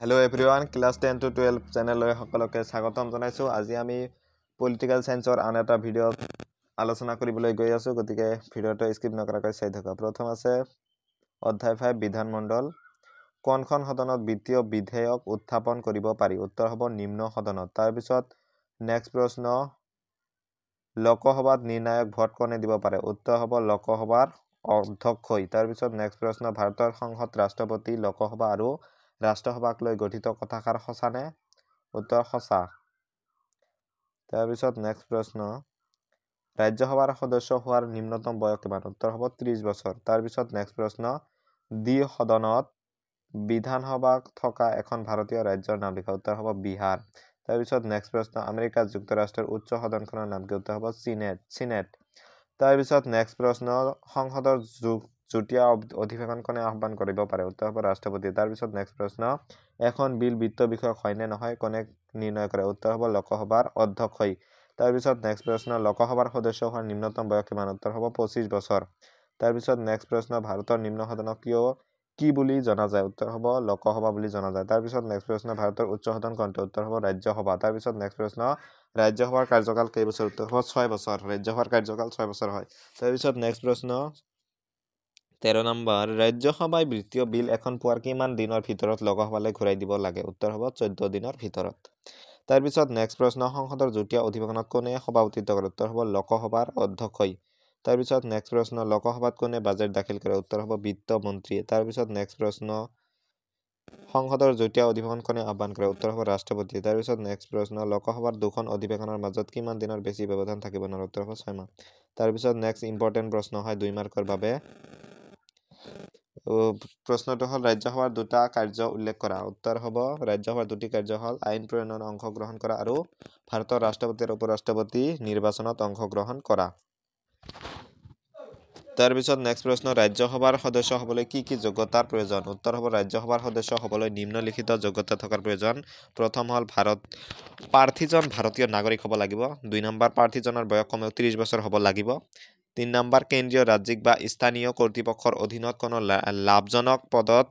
Hello everyone, class 10 to 12 channel সকলকে স্বাগতম জনাইছো। আজি আমি পলিটিক্যাল সায়েন্সৰ আন এটা ভিডিও আলোচনা কৰিবলৈ গৈ আছো, গতিকে ভিডিওটো স্কিপ নকৰাকৈ চাই থাকা। প্ৰথম আছে অধ্যায় 5 বিধানমণ্ডল। কোনখন সদনত বিত্তীয় বিধেয়ক উত্থাপন কৰিব পাৰি? উত্তৰ হ'ব নিম্ন সদনত। তাৰ পিছত নেক্সট প্ৰশ্ন, লোকসভাত নিৰ্ণায়ক ভোট কোনে দিব পাৰে? উত্তৰ হ'ব লোকসভাৰ অধ্যক্ষই। তাৰ পিছত নেক্সট প্ৰশ্ন, ভাৰতৰ সংসদ ৰাষ্ট্ৰপতি লোকসভা আৰু ৰাষ্ট্ৰসভাক লৈ গঠিত কথাষাৰ সঁচানে? উত্তৰ সঁচা। তাৰপিছত নেক্সট প্ৰশ্ন, ৰাজ্যসভাৰ সদস্য হোৱাৰ নিম্নতম বয়স কিমান? উত্তৰ হ'ব 30 বছৰ। তাৰপিছত নেক্সট প্ৰশ্ন, সদনত বিধানসভা থকা এখন ভাৰতীয় ৰাজ্যৰ নাম লিখা। উত্তৰ হ'ব বিহাৰ। তাৰপিছত নেক্সট প্ৰশ্ন, আমেৰিকা যুক্তৰাষ্ট্ৰৰ উচ্চ সদনখনৰ নাম কি? উত্তৰ হ'ব সিনেট। তাৰপিছত নেক্সট প্ৰশ্ন, সংসদৰ যুটীয়া অধিৱেশন কোনে আহ্বান কৰিব পাৰে? উত্তৰ হ'ব ৰাষ্ট্ৰপতি। তাৰপিছত নেক্সট প্ৰশ্ন, এখন বিল বিত্ত বিষয়ক হয় নে নহয় কোনে নিৰ্ণয় কৰে? উত্তৰ হ'ব লোকসভাৰ অধ্যক্ষই। তাৰপিছত নেক্সট প্ৰশ্ন, লোকসভাৰ সদস্য হোৱাৰ নিম্নতম বয়স কিমান? উত্তৰ হ'ব 25 বছৰ। তাৰপিছত নেক্সট প্ৰশ্ন, ভাৰতৰ নিম্ন সদনক কি বুলি জনা যায়? উত্তৰ হ'ব লোকসভা বুলি জনা যায়। তাৰপিছত নেক্সট প্ৰশ্ন, ভাৰতৰ উচ্চ সদন কোনটো? উত্তৰ হ'ব ৰাজ্যসভা। তাৰপিছত নেক্সট প্ৰশ্ন, ৰাজ্যসভাৰ কাৰ্যকাল কেইবছৰ? উত্তৰ হ'ব 6 বছৰ। ৰাজ্যসভাৰ কাৰ্যকাল 6 বছৰ হয়। তাৰপিছত নেক্সট প্ৰশ্ন 13 নম্বৰ, ৰাজ্যসভাই বিত্তীয় বিল এখন পোৱাৰ কিমান দিনৰ ভিতৰত লোকসভালৈ ঘূৰাই দিব লাগে? উত্তৰ হ'ব 14 দিনৰ ভিতৰত। তাৰপিছত নেক্সট প্ৰশ্ন, সংসদৰ যুটীয়া অধিৱেশনত কোনে সভাপতিত্ব কৰে? উত্তৰ হ'ব লোকসভাৰ অধ্যক্ষই। তাৰপিছত নেক্সট প্ৰশ্ন, লোকসভাত কোনে বাজেট দাখিল কৰে? উত্তৰ হ'ব বিত্ত মন্ত্ৰীয়ে। তাৰপিছত নেক্সট প্ৰশ্ন, সংসদৰ যুটীয়া অধিৱেশন কোনে আহ্বান কৰে? উত্তৰ হ'ব ৰাষ্ট্ৰপতিয়ে। তাৰপিছত নেক্সট প্ৰশ্ন, লোকসভাৰ দুখন অধিৱেশনৰ মাজত কিমান দিনৰ বেছি ব্যৱধান থাকিব নোৱাৰে? উত্তৰ হ'ব 6 মাহ। তাৰপিছত নেক্সট ইম্পৰ্টেণ্ট প্ৰশ্ন হয় 2 মাৰ্কৰ বাবে। প্ৰশ্নটো হ'ল ৰাজ্যসভাৰ দুটা কাৰ্য উল্লেখ কৰা। উত্তৰ হ'ব ৰাজ্যসভাৰ দুটি কাৰ্য হ'ল আইন প্ৰণয়নত অংশগ্ৰহণ কৰা আৰু ভাৰতৰ ৰাষ্ট্ৰপতি আৰু উপৰাষ্ট্ৰপতি নিৰ্বাচনত অংশগ্ৰহণ কৰা। তাৰপিছত নেক্সট প্ৰশ্ন, ৰাজ্যসভাৰ সদস্য হ'বলৈ কি কি যোগ্যতাৰ প্ৰয়োজন? উত্তৰ হ'ব ৰাজ্যসভাৰ সদস্য হ'বলৈ নিম্নলিখিত যোগ্যতা থকাৰ প্ৰয়োজন। প্ৰথম হ'ল প্ৰাৰ্থীজন ভাৰতীয় নাগৰিক হ'ব লাগিব। 2 নম্বৰ, প্ৰাৰ্থীজনৰ বয়স কমেও 30 বছৰ হ'ব লাগিব। 3 নম্বৰ, কেন্দ্ৰীয় ৰাজ্যিক বা স্থানীয় কৰ্তৃপক্ষৰ অধীনত কোনো লাভজনক পদত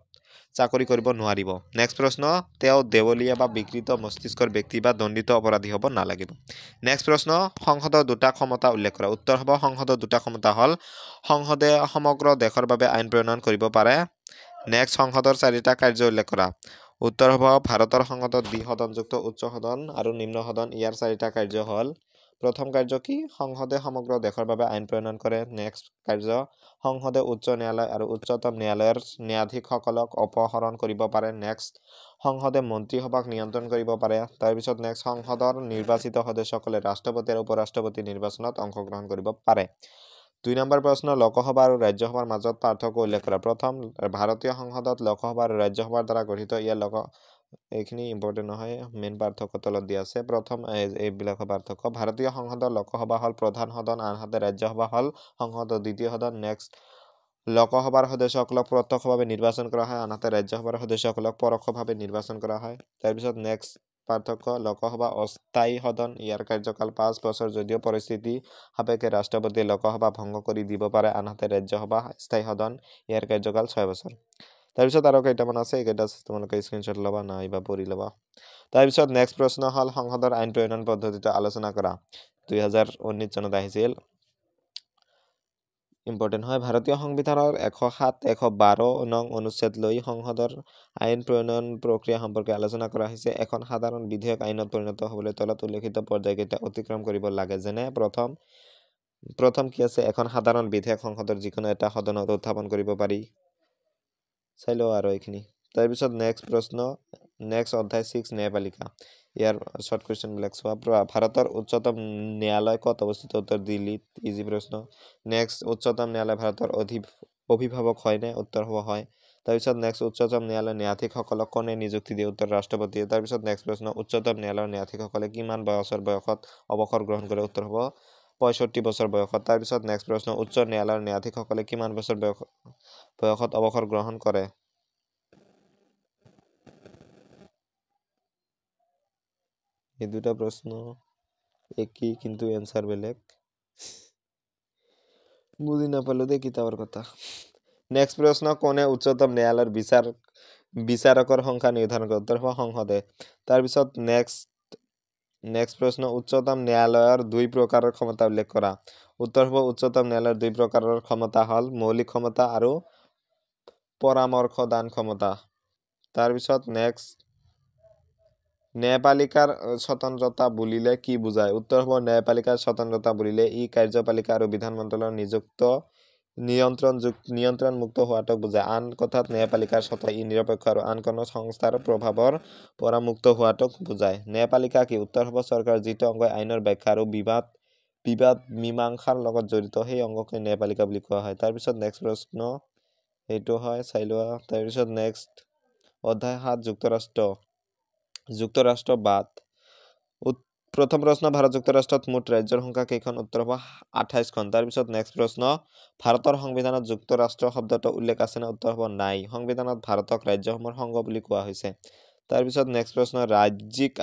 চাকৰি কৰিব নোৱাৰিব। নেক্সট প্ৰশ্ন, তেওঁ দেৱলীয়া বা বিকৃত মস্তিষ্কৰ ব্যক্তি বা দণ্ডিত অপৰাধী হ'ব নালাগিব। নেক্সট প্ৰশ্ন, সংসদৰ দুটা ক্ষমতা উল্লেখ কৰা। উত্তৰ হ'ব সংসদৰ দুটা ক্ষমতা হ'ল সংসদে সমগ্ৰ দেশৰ বাবে আইন প্ৰণয়ন কৰিব পাৰে। নেক্সট, সংসদৰ 4টা কাৰ্য উল্লেখ কৰা। উত্তৰ হ'ব ভাৰতৰ সংসদত দ্বিসদনযুক্ত উচ্চ সদন আৰু নিম্ন সদন। ইয়াৰ 4টা কাৰ্য হ'ল, প্ৰথম কাৰ্য কি? সংসদে সমগ্ৰ দেশৰ বাবে আইন প্ৰণয়ন কৰে। নেক্সট কাৰ্য, সংসদে উচ্চ ন্যায়ালয় আৰু উচ্চতম ন্যায়ালয়ৰ ন্যায়াধীশসকলক অপসাৰণ কৰিব পাৰে। নেক্সট, সংসদে মন্ত্ৰীসভাক নিয়ন্ত্ৰণ কৰিব পাৰে। তাৰপিছত নেক্সট, সংসদৰ নিৰ্বাচিত সদস্যসকলে ৰাষ্ট্ৰপতি আৰু উপৰাষ্ট্ৰপতি নিৰ্বাচনত অংশগ্ৰহণ কৰিব পাৰে। 2 নম্বৰ প্ৰশ্ন, লোকসভা আৰু ৰাজ্যসভাৰ মাজত পাৰ্থক্য উল্লেখ কৰা। প্ৰথম, ভাৰতীয় সংসদত লোকসভা আৰু ৰাজ্যসভাৰ দ্বাৰা গঠিত। এইখিনি ইম্পৰ্টেণ্ট নহয়, মেইন পাৰ্থক্য তলত দিয়া আছে। প্ৰথম এইবিলাকৰ পাৰ্থক্য, ভাৰতীয় সংসদৰ লোকসভা হ'ল প্ৰধান সদন, আনহাতে ৰাজ্যসভা হ'ল সংসদৰ দ্বিতীয় সদন। নেক্সট, লোকসভাৰ সদস্যসকলক প্ৰত্যক্ষভাৱে নিৰ্বাচন কৰা হয়, আনহাতে ৰাজ্যসভাৰ সদস্যসকলক পৰোক্ষভাৱে নিৰ্বাচন কৰা হয়। তাৰপিছত নেক্সট পাৰ্থক্য, লোকসভা অস্থায়ী সদন, ইয়াৰ কাৰ্যকাল 5 বছৰ যদিও পৰিস্থিতি সাপেক্ষে ৰাষ্ট্ৰপতিয়ে লোকসভা ভংগ কৰি দিব পাৰে, আনহাতে ৰাজ্যসভা স্থায়ী সদন, ইয়াৰ কাৰ্যকাল 6 বছৰ। তাৰপিছত আৰু কেইটামান আছে, এইকেইটা তোমালোকে স্ক্ৰীনশ্বট ল'বা নাইবা পঢ়ি ল'বা। তাৰপিছত নেক্সট প্ৰশ্ন হ'ল সংসদৰ আইন প্ৰণয়ন পদ্ধতিটো আলোচনা কৰা। 2019 চনত আহিছিল, ইম্পৰ্টেণ্ট হয়। ভাৰতীয় সংবিধানৰ 107-112 নং অনুচ্ছেদ লৈ সংসদৰ আইন প্ৰণয়ন প্ৰক্ৰিয়া সম্পৰ্কে আলোচনা কৰা হৈছে। এখন সাধাৰণ বিধেয়ক আইনত পৰিণত হ'বলৈ তলত উল্লেখিত পৰ্যায়কেইটা অতিক্ৰম কৰিব লাগে। যেনে প্ৰথম কি আছে? এখন সাধাৰণ বিধেয়ক সংসদৰ যিকোনো এটা সদনত উত্থাপন কৰিব পাৰি। চাই লওঁ আৰু এইখিনি। তাৰপিছত নেক্সট প্ৰশ্ন, নেক্সট অধ্যায় 6 ন্যায়পালিকা। ইয়াৰ শৰ্ট কুৱেশ্যনবিলাক চোৱা। ভাৰতৰ উচ্চতম ন্যায়ালয় ক'ত অৱস্থিত? উত্তৰ দিল্লীত, ইজি প্ৰশ্ন। নেক্সট, উচ্চতম ন্যায়ালয় ভাৰতৰ অভিভাৱক হয়নে? উত্তৰ হ'ব হয়। তাৰপিছত নেক্সট, উচ্চতম ন্যায়ালয়ৰ ন্যায়াধীশসকলক কোনে নিযুক্তি দিয়ে? উত্তৰ ৰাষ্ট্ৰপতিয়ে। তাৰপিছত নেক্সট প্ৰশ্ন, উচ্চতম ন্যায়ালয়ৰ ন্যায়াধীশসকলে কিমান বয়সত অৱসৰ গ্ৰহণ কৰে? উত্তৰ হ'ব 65 বছৰ বয়সত। তাৰপিছত নেক্সট প্ৰশ্ন, উচ্চ ন্যায়ালয়ৰ ন্যায়াধীশসকলে কিমান বছৰ বয়সত অৱসৰ গ্ৰহণ কৰে? এই দুটা প্ৰশ্ন একেই, কিন্তু এনসাৰ বেলেগ। বুজি নাপালো দেই কিতাপৰ কথা। নেক্সট প্ৰশ্ন, কোনে উচ্চতম ন্যায়ালয়ৰ বিচাৰ বিচাৰকৰ সংখ্যা নিৰ্ধাৰণ কৰে? উত্তৰ হ'ব সংসদে। তাৰপিছত নেক্সট প্ৰশ্ন, উচ্চতম ন্যায়ালয়ৰ দুই প্ৰকাৰৰ ক্ষমতা উল্লেখ কৰা। উত্তৰ হ'ব উচ্চতম ন্যায়ালয়ৰ দুই প্ৰকাৰৰ ক্ষমতা হ'ল মৌলিক ক্ষমতা আৰু পৰামৰ্শদান ক্ষমতা। তাৰপিছত ন্যায়পালিকাৰ স্বতন্ত্ৰতা বুলিলে কি বুজায়? উত্তৰ হ'ব ন্যায়পালিকাৰ স্বতন্ত্ৰতা বুলিলে ই কাৰ্যপালিকা আৰু বিধান মণ্ডলৰ নিয়ন্ত্ৰণমুক্ত হোৱাটোক বুজায়। আন কথাত ন্যায়পালিকাৰ স্বতন্ত্ৰ, ই নিৰপেক্ষ আৰু আন কোনো সংস্থাৰ প্ৰভাৱৰ পৰা মুক্ত হোৱাটোক বুজায়। ন্যায়পালিকা কি? উত্তৰ হ'ব চৰকাৰ যিটো অংগই আইনৰ ব্যাখ্যা আৰু বিবাদ মীমাংসাৰ লগত জড়িত সেই অংগকে ন্যায়পালিকা বুলি কোৱা হয়। তাৰপিছত নেক্সট প্ৰশ্ন এইটো হয়, চাই লোৱা। তাৰপিছত নেক্সট অধ্যায় ৭ যুক্তৰাষ্ট্ৰবাদ। প্ৰথম প্ৰশ্ন, ভাৰত যুক্তৰাষ্ট্ৰত মুঠ ৰাজ্যৰ সংখ্যা কেইখন? উত্তৰ হ'ব ২৮খন। তাৰপিছত নেক্সট প্ৰশ্ন, ভাৰতৰ সংবিধানত যুক্তৰাষ্ট্ৰ শব্দটো উল্লেখ আছেনে? উত্তৰ হ'ব নাই। সংবিধানত ভাৰতক ৰাজ্যসমূহৰ সংঘ বুলি কোৱা হৈছে। তাৰপিছত নেক্সট প্ৰশ্ন, ৰাজ্যিক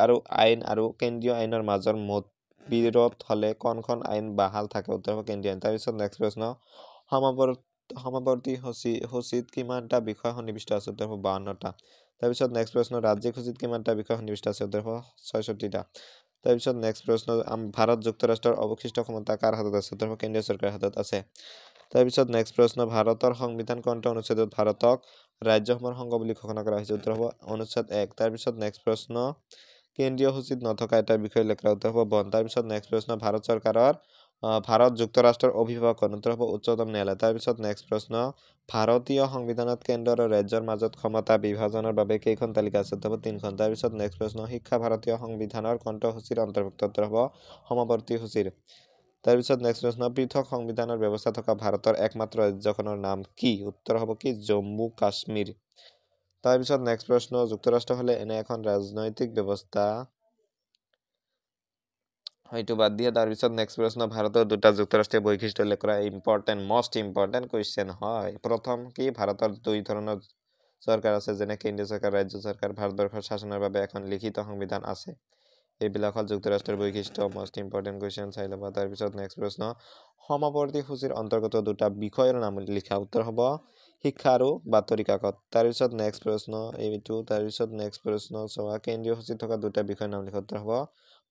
আইন আৰু কেন্দ্ৰীয় আইনৰ মাজৰ মতবিৰোধ হ'লে কোনখন আইন বাহাল থাকে? উত্তৰ হ'ব কেন্দ্ৰীয় আইন। তাৰপিছত নেক্সট প্ৰশ্ন, সমাৱৰ্তী সূচীত কিমানটা বিষয় সন্নিৱিষ্ট আছে? উত্তৰ হ'ব ৫২টা। তাৰপিছত নেক্সট প্ৰশ্ন, ৰাজ্যিক সূচীত কিমানটা বিষয় সন্নিৱিষ্ট আছে? উত্তৰ হ'ব ৬৬টা। তাৰপিছত নেক্সট প্ৰশ্ন, ভাৰত যুক্তৰাষ্ট্ৰৰ অৱশিষ্ট ক্ষমতা কাৰ হাতত আছে? উত্তৰ হ'ব কেন্দ্ৰীয় চৰকাৰৰ হাতত আছে। তাৰপিছত নেক্সট প্ৰশ্ন, ভাৰতৰ সংবিধান কোনটো অনুচ্ছেদত ভাৰতক ৰাজ্যসমূহৰ সংঘ বুলি ঘোষণা কৰা হৈছে? উত্তৰ হ'ব অনুচ্ছেদ ১। তাৰপিছত নেক্সট প্ৰশ্ন, কেন্দ্ৰীয় সূচীত নথকা এটা বিষয় উল্লেখ কৰা। উত্তৰ হ'ব বন। তাৰপিছত নেক্সট প্ৰশ্ন, ভাৰত যুক্তৰাষ্ট্ৰৰ অভিভাৱক কোন? উত্তৰ হ'ব উচ্চতম ন্যায়ালয়। তাৰপিছত নেক্সট প্ৰশ্ন, ভাৰতীয় সংবিধানত কেন্দ্ৰ আৰু ৰাজ্যৰ মাজত ক্ষমতা বিভাজনৰ বাবে কেইখন তালিকা আছে? উত্তৰ হ'ব ৩খন। তাৰপিছত নেক্সট প্ৰশ্ন, শিক্ষা ভাৰতীয় সংবিধানৰ কোনটো সূচীৰ অন্তৰ্ভুক্ত? উত্তৰ হ'ব সমাৱৰ্তী সূচীৰ। তাৰপিছত নেক্সট প্ৰশ্ন, পৃথক সংবিধানৰ ব্যৱস্থা থকা ভাৰতৰ একমাত্ৰ ৰাজ্যখনৰ নাম কি? উত্তৰ হ'ব কি? জম্মু কাশ্মীৰ। তাৰপিছত নেক্সট প্ৰশ্ন, যুক্তৰাষ্ট্ৰ হ'লে এনে এখন ৰাজনৈতিক ব্যৱস্থা, হয়তো বাদ দিয়া। তাৰপিছত নেক্সট প্ৰশ্ন, ভাৰতৰ দুটা যুক্তৰাষ্ট্ৰীয় বৈশিষ্ট্য উল্লেখ কৰা। মষ্ট ইম্পৰ্টেণ্ট কুৱেশ্যন হয়। প্ৰথম কি? ভাৰতৰ দুই ধৰণৰ চৰকাৰ আছে, যেনে কেন্দ্ৰীয় চৰকাৰ, ৰাজ্য চৰকাৰ। ভাৰতবৰ্ষৰ শাসনৰ বাবে এখন লিখিত সংবিধান আছে। এইবিলাক হ'ল যুক্তৰাষ্ট্ৰৰ বৈশিষ্ট্য। মষ্ট ইম্পৰ্টেণ্ট কুৱেশ্যন, চাই ল'বা। তাৰপিছত নেক্সট প্ৰশ্ন, সমাৱৰ্তী সূচীৰ অন্তৰ্গত দুটা বিষয়ৰ নাম লিখা। উত্তৰ হ'ব শিক্ষা আৰু বাতৰি কাকত। তাৰপিছত নেক্সট প্ৰশ্ন এইটো। তাৰপিছত নেক্সট প্ৰশ্ন চোৱা, কেন্দ্ৰীয় সূচীত থকা দুটা বিষয়ৰ নাম লিখা। উত্তৰ হ'ব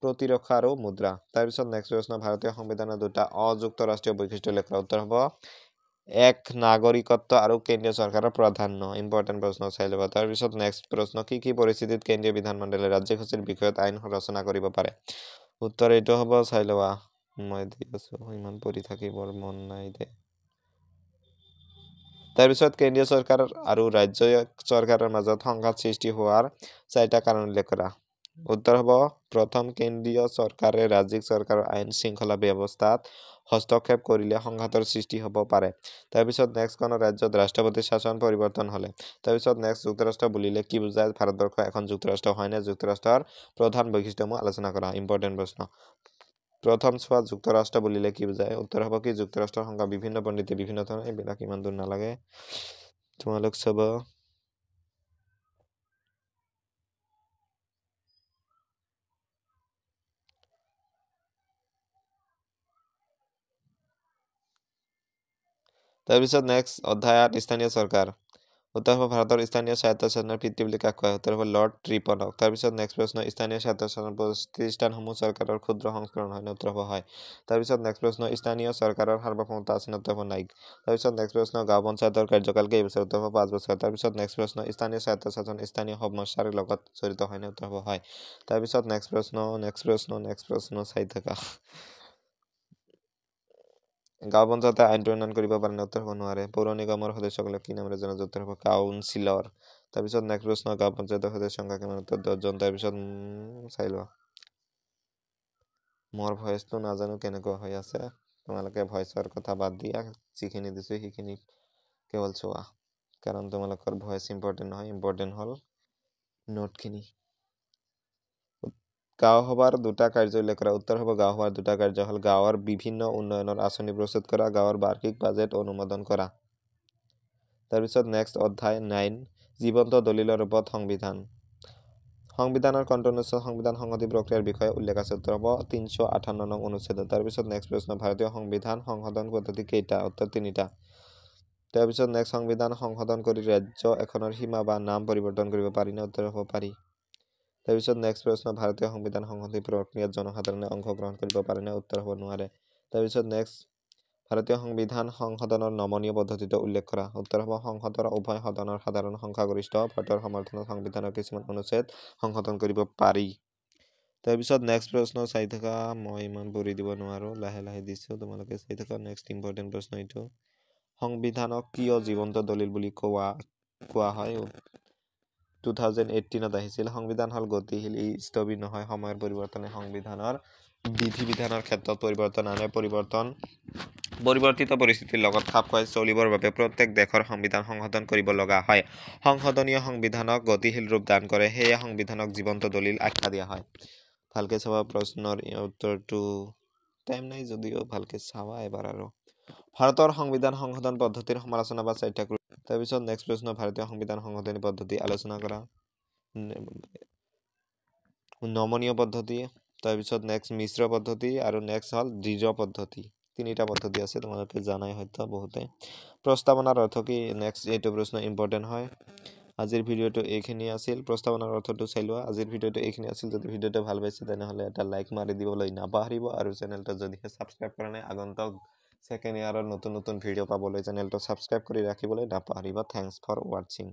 প্ৰতিৰক্ষা আৰু মুদ্ৰা। তাৰপিছত নেক্সট প্ৰশ্ন, ভাৰতীয় সংবিধানৰ দুটা অযুক্তৰাষ্ট্ৰীয় বৈশিষ্ট্য উল্লেখ কৰা। উত্তৰ হ'ব এক, নাগৰিকত্ব আৰু কেন্দ্ৰীয় চৰকাৰৰ প্ৰাধান্য। ইম্পৰ্টেণ্ট প্ৰশ্ন, চাই ল'বা। তাৰপিছত নেক্সট প্ৰশ্ন, কি কি পৰিস্থিতিত কেন্দ্ৰীয় বিধানমণ্ডলে ৰাজ্যিক সূচীৰ বিষয়ত আইন ৰচনা কৰিব পাৰে? উত্তৰ এইটো হ'ব, চাই ল'বা। মই দি আছো, ইমান পঢ়ি থাকিবৰ মন নাই দে। তাৰপিছত কেন্দ্ৰীয় চৰকাৰ আৰু ৰাজ্য চৰকাৰৰ মাজত সংঘাত সৃষ্টি হোৱাৰ 4টা কাৰণ উল্লেখ কৰা। উত্তৰ হ'ব প্ৰথম, কেন্দ্ৰীয় চৰকাৰে ৰাজ্যিক চৰকাৰৰ আইন শৃংখলা ব্যৱস্থাত হস্তক্ষেপ কৰিলে সংঘাতৰ সৃষ্টি হ'ব পাৰে। তাৰপিছত নেক্সট, কোনো ৰাজ্যত ৰাষ্ট্ৰপতিৰ শাসন পৰিৱৰ্তন হ'লে। তাৰপিছত নেক্সট, যুক্তৰাষ্ট্ৰ বুলিলে কি বুজায়? ভাৰতবৰ্ষ এখন যুক্তৰাষ্ট্ৰ হয়নে? যুক্তৰাষ্ট্ৰৰ প্ৰধান বৈশিষ্ট্যসমূহ আলোচনা কৰা। ইম্পৰ্টেণ্ট প্ৰশ্ন। প্ৰথম চোৱা, যুক্তৰাষ্ট্ৰ বুলিলে কি বুজায়? উত্তৰ হ'ব কি? যুক্তৰাষ্ট্ৰৰ সংজ্ঞা বিভিন্ন পণ্ডিতে বিভিন্ন ধৰণৰ, এইবিলাক ইমান দূৰ নালাগে, তোমালোক চাব। তাৰপিছত নেক্সট অধ্যায় ৮ স্থানীয় চৰকাৰ। উত্তৰ হ'ব ভাৰতৰ স্থানীয় স্বায়ত্তশাসনৰ পিতৃ বুলি কাক কয়? উত্তৰ হ'ব লৰ্ড ৰিপনক। তাৰপিছত নেক্সট প্ৰশ্ন, স্থানীয় স্বায়ত্তশাসন প্ৰতিষ্ঠানসমূহ চৰকাৰৰ ক্ষুদ্ৰ সংস্কৰণ হয় নে? উত্তৰ হ'ব হয়। তাৰপিছত নেক্সট প্ৰশ্ন, স্থানীয় চৰকাৰৰ সাৰ্বভৌমত্ব আছে নে? উত্তৰ হ'ব নাই। তাৰপিছত নেক্সট প্ৰশ্ন, গাঁও পঞ্চায়তৰ কাৰ্যকাল কেইবছৰ? উত্তৰ হ'ব 5 বছৰ। তাৰপিছত নেক্সট প্ৰশ্ন, স্থানীয় স্বায়ত্তশাসন স্থানীয় সমস্যাৰ লগত জড়িত হয় নে? উত্তৰ হ'ব হয়। তাৰপিছত নেক্সট প্ৰশ্ন চাই থাকা। গাঁও পঞ্চায়তে আইন প্ৰণয়ন কৰিব পাৰে নে? উত্তৰ হ'ব নোৱাৰে। পৌৰ নিগমৰ সদস্যসকলক কি নামেৰে জনা যায়? উত্তৰ হ'ব কাউন্সিলৰ। তাৰপিছত নেক্সট প্ৰশ্ন, গাঁও পঞ্চায়তৰ সদস্যৰ সংখ্যা কিমান? উত্তৰ 10জন। তাৰপিছত চাই লোৱা। মোৰ ভইচটো নাজানো কেনেকুৱা হৈ আছে, তোমালোকে ভইচৰ কথা বাদ দিয়া, যিখিনি দিছো সেইখিনি কেৱল চোৱা, কাৰণ তোমালোকৰ ভইচ ইম্পৰ্টেণ্ট নহয়, ইম্পৰ্টেণ্ট হ'ল নোটখিনি। গাঁও সভাৰ দুটা কাৰ্য উল্লেখ কৰা। উত্তৰ হ'ব গাঁও সভাৰ দুটা কাৰ্য হ'ল গাঁৱৰ বিভিন্ন উন্নয়নৰ আঁচনি প্ৰস্তুত কৰা, গাঁৱৰ বাৰ্ষিক বাজেট অনুমোদন কৰা। তাৰপিছত নেক্সট অধ্যায় 9 জীৱন্ত দলিলৰ ৰূপত সংবিধান। সংবিধানৰ কোনটো অনুচ্ছেদত সংবিধান সংহতি প্ৰক্ৰিয়াৰ বিষয়ে উল্লেখ আছে? উত্তৰ হ'ব 358 নং অনুচ্ছেদত। তাৰপিছত নেক্সট প্ৰশ্ন, ভাৰতীয় সংবিধান সংশোধন পদ্ধতি কেইটা? উত্তৰ 3টা। তাৰপিছত নেক্সট সংবিধান সংশোধন কৰি ৰাজ্য এখনৰ সীমা বা নাম পৰিৱৰ্তন কৰিব পাৰি নে? উত্তৰ হ'ব পাৰি। তাৰপিছত নেক্সট প্ৰশ্ন ভাৰতীয় সংবিধান সংশোধনী প্ৰক্ৰিয়াত জনসাধাৰণে অংশগ্ৰহণ কৰিব পাৰে নে? উত্তৰ হ'ব নোৱাৰে। তাৰপিছত নেক্সট ভাৰতীয় সংবিধান সংশোধনৰ নমনীয় পদ্ধতিটো উল্লেখ কৰা। উত্তৰ হ'ব সংসদৰ উভয় সদনৰ সাধাৰণ সংখ্যাগৰিষ্ঠ ভোটৰ সমৰ্থনত সংবিধানৰ কিছুমান অনুচ্ছেদ সংশোধন কৰিব পাৰি। তাৰপিছত নেক্সট প্ৰশ্ন চাই থকা, মই ইমান পঢ়ি দিব নোৱাৰোঁ, লাহে লাহে দিছোঁ, তোমালোকে চাই থকা। নেক্সট ইম্পৰ্টেণ্ট প্ৰশ্ন এইটো, সংবিধানক কিয় জীৱন্ত দলিল বুলি কোৱা হয়? 2018ত আহিছিল। সংবিধান হ'ল গতিশীল, ই স্থবিৰ নহয়। সময়ৰ পৰিৱৰ্তনে সংবিধানৰ বিধি বিধানৰ ক্ষেত্ৰত পৰিৱৰ্তন আনে। পৰিৱৰ্তিত পৰিস্থিতিৰ লগত খাপ খুৱাই চলিবৰ বাবে প্ৰত্যেক দেশৰ সংবিধান সংশোধন কৰিব লগা হয়। সংশোধনীয় সংবিধানক গতিশীল ৰূপ দান কৰে, সেয়ে সংবিধানক জীৱন্ত দলিল আখ্যা দিয়া হয়। ভালকে চাবা প্ৰশ্নৰ উত্তৰটো, টাইম নাই যদিও ভালকে চাবা এবাৰ আৰু। ভাৰতৰ সংবিধান সংশোধন পদ্ধতিৰ সমালোচনা বা চাত্যাগ্ৰহ। তাৰপিছত নেক্সট প্ৰশ্ন ভাৰতীয় সংবিধান সংশোধনী পদ্ধতি আলোচনা কৰা। নমনীয় পদ্ধতি, তাৰপিছত নেক্সট মিশ্ৰ পদ্ধতি আৰু নেক্সট হ'ল দৃঢ় পদ্ধতি। তিনিটা পদ্ধতি আছে, তোমালোকে জানাই হয়তো বহুতে। প্ৰস্তাৱনাৰ অৰ্থ কি? নেক্সট এইটো প্ৰশ্ন ইম্পৰ্টেণ্ট হয়। আজিৰ ভিডিঅ'টো এইখিনি আছিল। প্ৰস্তাৱনাৰ অৰ্থটো চাই লোৱা। আজিৰ ভিডিঅ'টো এইখিনি আছিল। যদি ভিডিঅ'টো ভাল পাইছে তেনেহ'লে এটা লাইক মাৰি দিবলৈ নাপাহৰিব আৰু চেনেলটো যদিহে ছাবস্ক্ৰাইব কৰা নাই, আগন্তুক ছেকেণ্ড ইয়াৰৰ নতুন নতুন ভিডিঅ' পাবলৈ চেনেলটো ছাবস্ক্ৰাইব কৰি ৰাখিবলৈ নাপাহৰিব। Thanks for ৱাটছিং।